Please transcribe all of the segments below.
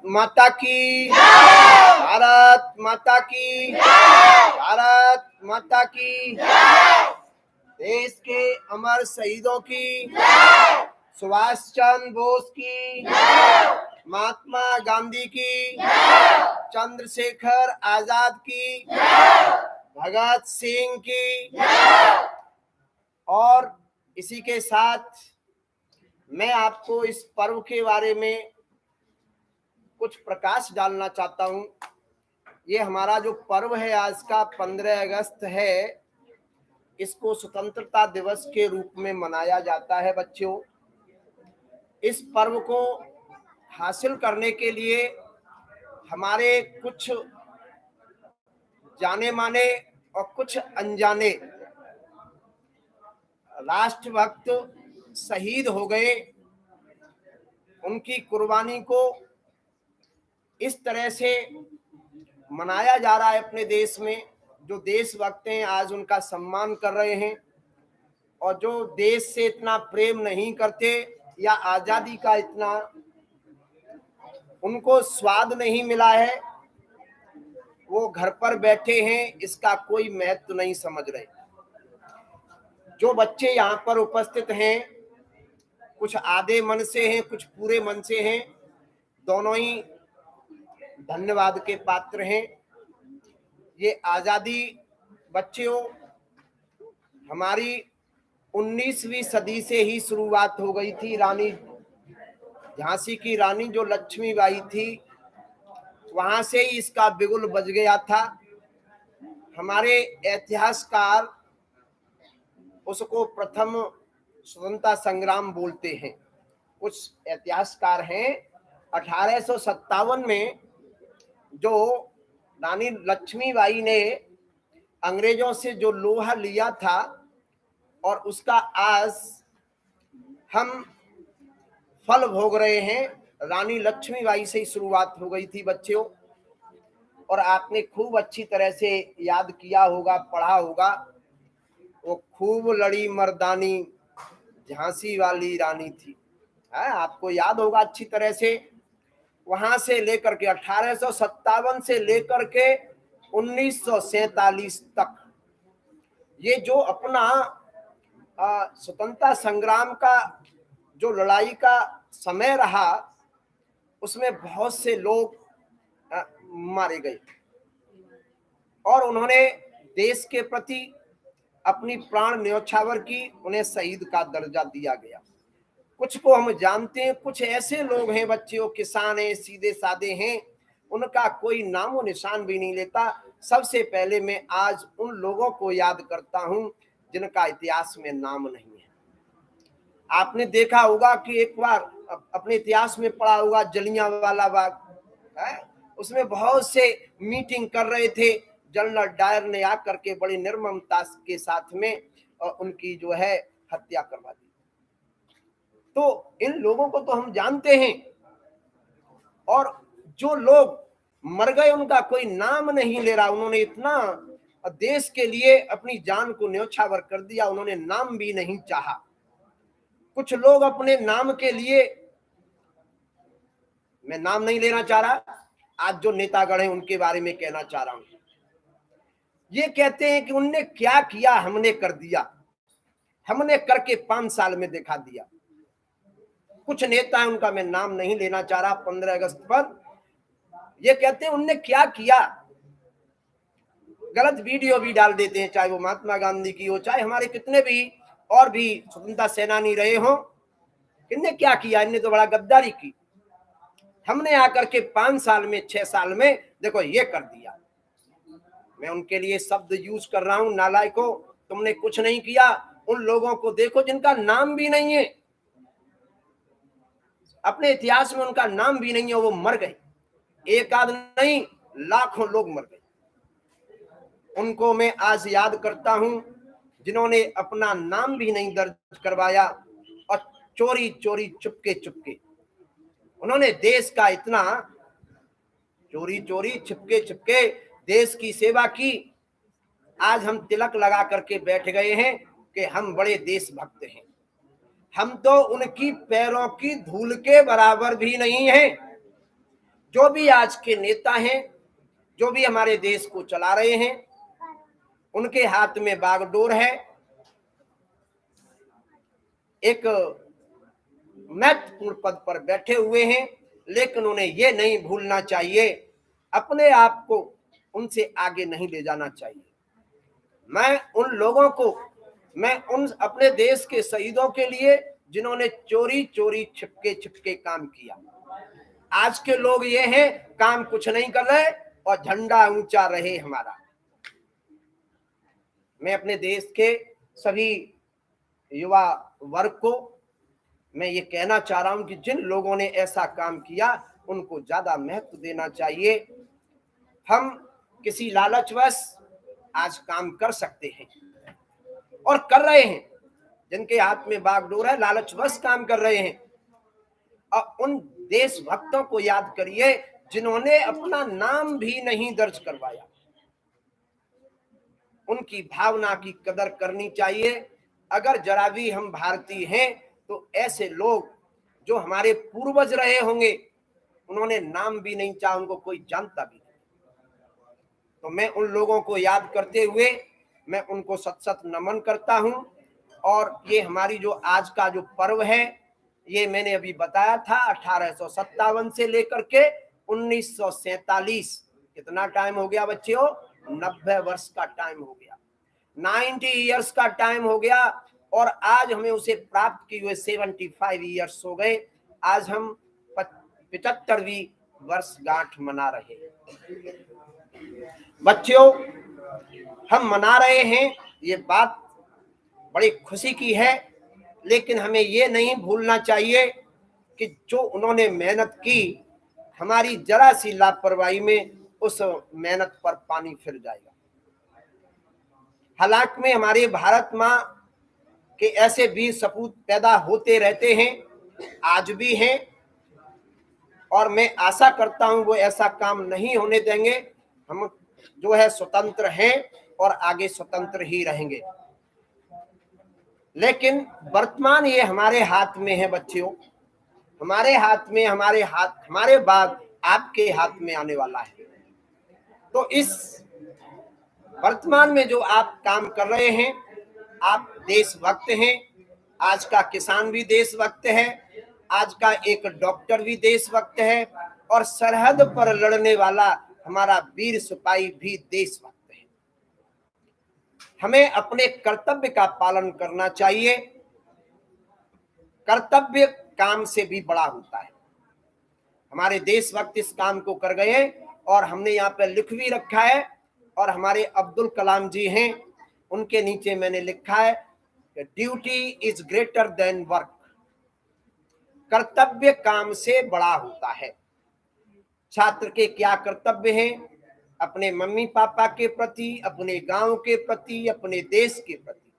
माता की, भारत माता की, भारत माता की, देश के अमर शहीदों की, सुभाष चंद्र बोस की, महात्मा गांधी की, चंद्रशेखर आजाद की, भगत सिंह की। और इसी के साथ मैं आपको इस पर्व के बारे में कुछ प्रकाश डालना चाहता हूं। ये हमारा जो पर्व है आज का 15 अगस्त है, इसको स्वतंत्रता दिवस के रूप में मनाया जाता है। बच्चों, इस पर्व को हासिल करने के लिए हमारे कुछ जाने माने और कुछ अनजाने राष्ट्रभक्त शहीद हो गए। उनकी कुर्बानी को इस तरह से मनाया जा रहा है अपने देश में। जो देशभक्त हैं आज उनका सम्मान कर रहे हैं, और जो देश से इतना प्रेम नहीं करते या आजादी का इतना उनको स्वाद नहीं मिला है, वो घर पर बैठे हैं, इसका कोई महत्व नहीं समझ रहे। जो बच्चे यहाँ पर उपस्थित हैं, कुछ आधे मन से हैं, कुछ पूरे मन से हैं, दोनों ही धन्यवाद के पात्र हैं। ये आजादी बच्चों हमारी 19वीं सदी से ही शुरुआत हो गई थी। रानी झांसी की रानी जो लक्ष्मीबाई थी, वहां से ही इसका बिगुल बज गया था। हमारे इतिहासकार उसको प्रथम स्वतंत्रता संग्राम बोलते हैं। कुछ इतिहासकार हैं 1857 में जो रानी लक्ष्मीबाई ने अंग्रेजों से जो लोहा लिया था, और उसका आज हम फल भोग रहे हैं, रानी लक्ष्मीबाई से ही शुरुआत हो गई थी बच्चों। और आपने खूब अच्छी तरह से याद किया होगा, पढ़ा होगा, वो खूब लड़ी मर्दानी झांसी वाली रानी थी। आपको याद होगा अच्छी तरह से। वहां से लेकर के 1857 से लेकर के 1947 तक ये जो अपना स्वतंत्रता संग्राम का जो लड़ाई का समय रहा, उसमें बहुत से लोग मारे गए और उन्होंने देश के प्रति अपनी प्राण न्यौछावर की। उन्हें शहीद का दर्जा दिया गया। कुछ को हम जानते हैं, कुछ ऐसे लोग हैं बच्चों, किसान हैं, सीधे साधे हैं, उनका कोई नामो निशान भी नहीं लेता। सबसे पहले मैं आज उन लोगों को याद करता हूं जिनका इतिहास में नाम नहीं है। आपने देखा होगा कि एक बार अपने इतिहास में पढ़ा होगा जलियांवाला बाग है, उसमें बहुत से मीटिंग कर रहे थे। जनरल डायर ने आकर के बड़ी निर्ममता के साथ में उनकी जो है हत्या करवा दी। तो इन लोगों को तो हम जानते हैं, और जो लोग मर गए उनका कोई नाम नहीं ले रहा। उन्होंने इतना देश के लिए अपनी जान को न्यौछावर कर दिया, उन्होंने नाम भी नहीं चाहा। कुछ लोग अपने नाम के लिए, मैं नाम नहीं लेना चाह रहा, आज जो नेतागण हैं उनके बारे में कहना चाह रहा हूं, ये कहते हैं कि उनने क्या किया, हमने कर दिया, हमने करके 5 साल में दिखा दिया। कुछ नेता है, उनका मैं नाम नहीं लेना चाह रहा, 15 अगस्त पर ये कहते हैं उनने क्या किया। गलत वीडियो भी डाल देते हैं, चाहे वो महात्मा गांधी की हो, चाहे हमारे कितने भी और भी स्वतंत्रता सेनानी रहे हो। इनने क्या किया, इनने तो बड़ा गद्दारी की। हमने आकर के 5 साल में 6 साल में देखो ये कर दिया। मैं उनके लिए शब्द यूज कर रहा हूं, नालायकों, तुमने कुछ नहीं किया। उन लोगों को देखो जिनका नाम भी नहीं है, अपने इतिहास में उनका नाम भी नहीं है, वो मर गए। एक आध नहीं, लाखों लोग मर गए। उनको मैं आज याद करता हूं जिन्होंने अपना नाम भी नहीं दर्ज करवाया और चोरी चोरी चुपके चुपके उन्होंने देश का इतना चोरी चोरी छिपके छिपके देश की सेवा की। आज हम तिलक लगा करके बैठ गए हैं कि हम बड़े देशभक्त हैं। हम तो उनकी पैरों की धूल के बराबर भी नहीं हैं। जो भी आज के नेता हैं, जो भी हमारे देश को चला रहे हैं, उनके हाथ में बागडोर है। एक महत्वपूर्ण पद पर बैठे हुए हैं, लेकिन उन्हें यह नहीं भूलना चाहिए, अपने आप को उनसे आगे नहीं ले जाना चाहिए। मैं उन लोगों को, मैं उन अपने देश के शहीदों के लिए जिन्होंने चोरी चोरी छिपके छिपके काम किया, आज के लोग ये हैं काम कुछ नहीं कर रहे और झंडा ऊंचा रहे हमारा। मैं अपने देश के सभी युवा वर्ग को मैं ये कहना चाह रहा हूं कि जिन लोगों ने ऐसा काम किया उनको ज्यादा महत्व देना चाहिए। हम किसी लालचवश आज काम कर सकते हैं और कर रहे हैं, जिनके हाथ में बागडोर है लालचवश काम कर रहे हैं। और उन देशभक्तों को याद करिए जिन्होंने अपना नाम भी नहीं दर्ज करवाया, उनकी भावना की कदर करनी चाहिए। अगर जरा भी हम भारतीय हैं तो ऐसे लोग जो हमारे पूर्वज रहे होंगे, उन्होंने नाम भी नहीं चाहा, उनको कोई जानता भी नहीं। तो मैं उन लोगों को याद करते हुए मैं उनको सत सत नमन करता हूं। और ये हमारी जो आज का जो पर्व है, ये मैंने अभी बताया था 1857 से लेकर के 1947, कितना टाइम हो गया बच्चों? 90 वर्ष का टाइम हो गया, 90 इयर्स का टाइम हो गया। और आज हमें उसे प्राप्त किए हुए 75 इयर्स हो गए। आज हम 75वीं वर्षगांठ मना रहे हैं। बच्चों, हम मना रहे हैं, ये बात बड़ी खुशी की है, लेकिन हमें ये नहीं भूलना चाहिए कि जो उन्होंने मेहनत की, हमारी जरा सी लापरवाही में उस मेहनत पर पानी फिर जाएगा। हालांकि में हमारे भारत माँ के ऐसे वीर सपूत पैदा होते रहते हैं, आज भी हैं, और मैं आशा करता हूं वो ऐसा काम नहीं होने देंगे। हम जो है स्वतंत्र हैं और आगे स्वतंत्र ही रहेंगे। लेकिन वर्तमान ये हमारे हाथ में है बच्चों, हमारे हाथ में, हमारे बाद आपके हाथ में आने वाला है। तो इस वर्तमान में जो आप काम कर रहे हैं, आप देशभक्त हैं। आज का किसान भी देशभक्त है, आज का एक डॉक्टर भी देशभक्त है, और सरहद पर लड़ने वाला हमारा वीर सिपाही भी देशभक्त है। हमें अपने कर्तव्य का पालन करना चाहिए। कर्तव्य काम से भी बड़ा होता है। हमारे देशभक्त इस काम को कर गए और हमने यहाँ पे लिख भी रखा है, और हमारे अब्दुल कलाम जी हैं, उनके नीचे मैंने लिखा है, duty is greater than work. कर्तव्य काम से बड़ा होता है। छात्र के क्या कर्तव्य हैं? अपने मम्मी पापा के प्रति, अपने गांव के प्रति, अपने देश के प्रति।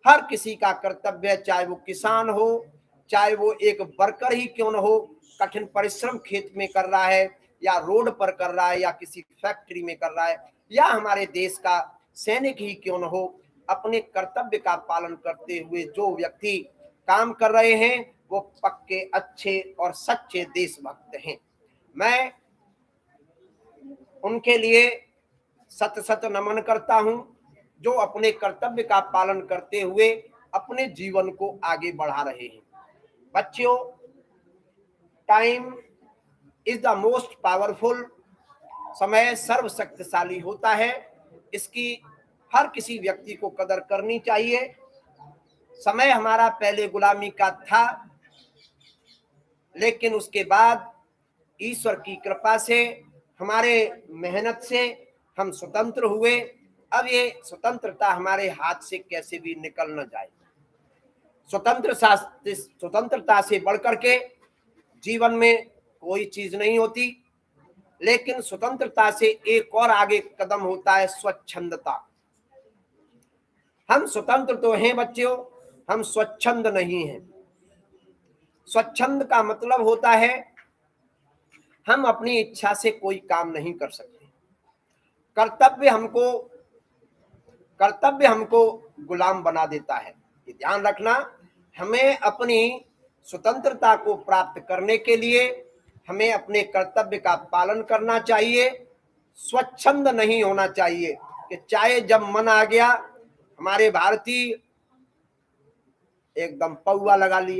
हर किसी का कर्तव्य है, चाहे वो किसान हो, चाहे वो एक वर्कर ही क्यों न हो, कठिन परिश्रम खेत में कर रहा है, या रोड पर कर रहा है, या किसी फैक्ट्री में कर रहा है, या हमारे देश का सैनिक ही क्यों न हो, अपने कर्तव्य का पालन करते हुए जो व्यक्ति काम कर रहे हैं वो पक्के अच्छे और सच्चे देशभक्त हैं। मैं उनके लिए सत सत नमन करता हूं, जो अपने कर्तव्य का पालन करते हुए अपने जीवन को आगे बढ़ा रहे हैं। बच्चों, time is the most powerful. समय सर्वशक्तिशाली होता है, इसकी हर किसी व्यक्ति को कदर करनी चाहिए। समय हमारा पहले गुलामी का था, लेकिन उसके बाद ईश्वर की कृपा से, हमारे मेहनत से हम स्वतंत्र हुए। अब ये स्वतंत्रता हमारे हाथ से कैसे भी निकल न जाए। स्वतंत्रता से बढ़कर के जीवन में कोई चीज नहीं होती, लेकिन स्वतंत्रता से एक और आगे कदम होता है, स्वच्छंदता। हम स्वतंत्र तो हैं बच्चों, हम स्वच्छंद नहीं हैं। स्वच्छंद का मतलब होता है हम अपनी इच्छा से कोई काम नहीं कर सकते। कर्तव्य हमको गुलाम बना देता है। ये ध्यान रखना, हमें अपनी स्वतंत्रता को प्राप्त करने के लिए हमें अपने कर्तव्य का पालन करना चाहिए, स्वच्छंद नहीं होना चाहिए कि चाहे जब मन आ गया हमारे भारतीय एकदम पौवा लगा लिया।